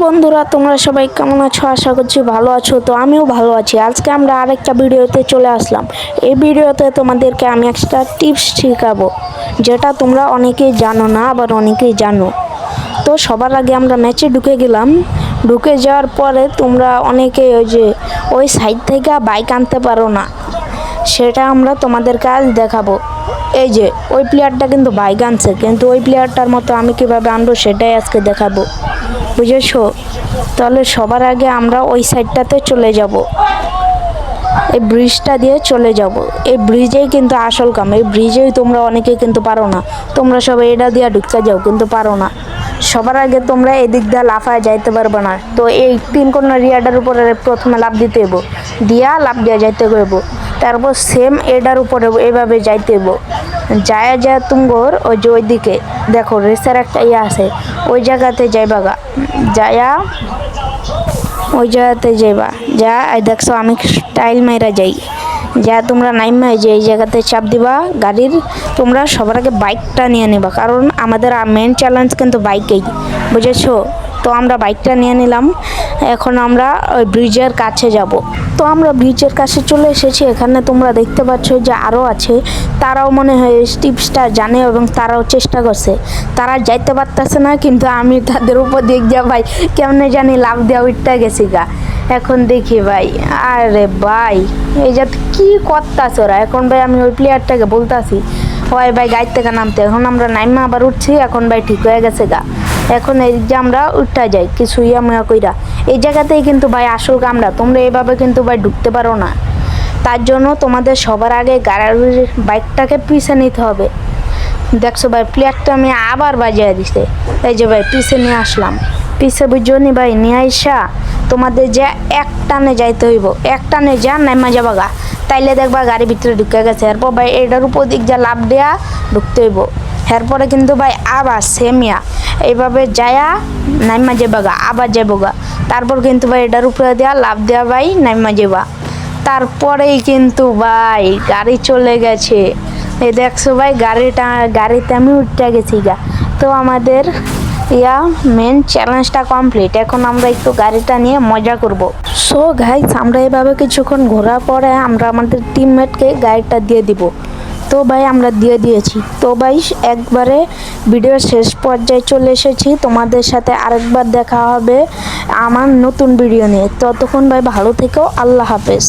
বন্ধুরা, তোমরা সবাই কেমন আছো? আশা করছি ভালো আছো। তো আমিও ভালো আছি। আজকে আমরা আরেকটা ভিডিওতে চলে আসলাম। এই ভিডিওতে তোমাদেরকে আমি একটা টিপস শেখাবো, যেটা তোমরা অনেকেই জানো না, আবার অনেকেই জানো। তো সবার আগে আমরা ম্যাচে ঢুকে গেলাম। ঢুকে যাওয়ার পরে তোমরা অনেকে ওই সাইড থেকে বাইক আনতে পারো না, সেটা আমরা তোমাদেরকে আজ দেখাবো। এই যে ওই প্লেয়ারটা কিন্তু বাইক আনছে, কিন্তু ওই প্লেয়ারটার মতো আমি কিভাবে আনবো সেটাই আজকে দেখাবো, বুঝেছো? তাহলে সবার আগে আমরা ওই সাইডটাতে চলে যাব, এই ব্রিজটা দিয়ে চলে যাব। এই ব্রিজেই কিন্তু আসল কাম। এই ব্রিজেই তোমরা অনেকে কিন্তু পারো না, তোমরা সবাই এটা দিয়ে ঢুকতে যাও কিন্তু পারো না। সবার আগে তোমরা এদিক দিয়ে লাফায় যাইতে পারবে না। তো এই 3 কর্নার রিয়াডার উপরে প্রথমে লাফ দিতে হইব, দিয়া লাফ দিয়ে যাইতে হইব। তারপর সেম এডার উপরে এইভাবে যাইতে হইব। যায় যায় তুমগোর ওই যে ওইদিকে দেখো রেসের একটা ইয়ে আছে, ওই জায়গাতে যাইবা গা। যায়া ওই জায়গাতে যাইবা, যা দেখছো আমি স্টাইল মাইরা যাই। যা তোমরা নাইমা যে এই জায়গাতে চাপ দিবা গাড়ির। তোমরা সবার আগে বাইকটা নিয়ে নেবা, কারণ আমাদের মেন চ্যালেঞ্জ কিন্তু বাইকেই, বুঝেছো? তো আমরা বাইকটা নিয়ে নিলাম। এখন আমরা ওই ব্রিজের কাছে যাব। তো আমরা ব্রিজের কাছে চলে এসেছি। এখানে তোমরা দেখতে পাচ্ছ যে আরও আছে, তারাও মনে হয় টিপসটা জানে এবং তারাও চেষ্টা করছে। তারা যাইতে পারতেছে না, কিন্তু আমি তাদের উপর দিক যা ভাই কেমনে জানি লাভ দেওয়া উঠতে গেছি গা। এখন দেখি ভাই, আরে ভাই এই যে কি করতাছ ওরা। এখন ভাই আমি ওই প্লেয়ারটাকে বলতাছি, হয় ভাই গাড়ি থেকে নামতে। এখন আমরা নাইমা আবার উঠছি। এখন ভাই ঠিক হয়ে গেছে গা। এখন এই যে আমরা উঠতে যাই কিছু ইয়াময়া কইরা। এই জায়গাতেই কিন্তু ভাই আসল কামড়া। তোমরা এইভাবে কিন্তু ভাই ঢুকতে পারো না। তার জন্য তোমাদের সবার আগে গাড়ির বাইকটাকে পিছে নিতে হবে। দেখছো ভাই প্লেয়ারটা আমি আবার বাজিয়ে দিছে। এই যে ভাই পিছে নিয়ে আসলাম। পিছে বুঝছো নি ভাই, নিয়ে আইসা তোমাদের যে এক টানে যাইতে হইব। এক টানে যা নাইমা যাবা গা, তাইলে দেখবা গাড়ির ভিতরে ঢুকে গেছে। এরপর ভাই এটার উপর দিক যা লাভ দেয়া ঢুকতে হইব। এরপরে কিন্তু ভাই আবার সেমিয়া এইভাবে যায়া নাইমা যাবা গা, আবার যাবো গা। তারপর কিন্তু ভাই এটার উপরে দেয়া লাভ দেয়া ভাই নাইমা যাবা। তারপরেই কিন্তু ভাই গাড়ি চলে গেছে। এই দেখছো ভাই গাড়িতে আমি উঠতে গেছি গা। তো আমাদের মেন চ্যালেঞ্জটা কমপ্লিট। এখন আমরা একটু গাড়িটা নিয়ে মজা করব। সো গাইস, আমরা এভাবে কিছুক্ষণ ঘোরার পরে আমরা আমাদের টিমমেটকে গাড়িটা দিয়ে দিব। তো ভাই আমরা দিয়ে দিয়েছি। তো ভাই একবারে ভিডিওর শেষ পর্যায়ে চলে এসেছি। তোমাদের সাথে আরেকবার দেখা হবে আমার নতুন ভিডিও নিয়ে। ততক্ষণ ভাই ভালো থেকো, আল্লাহ হাফেজ।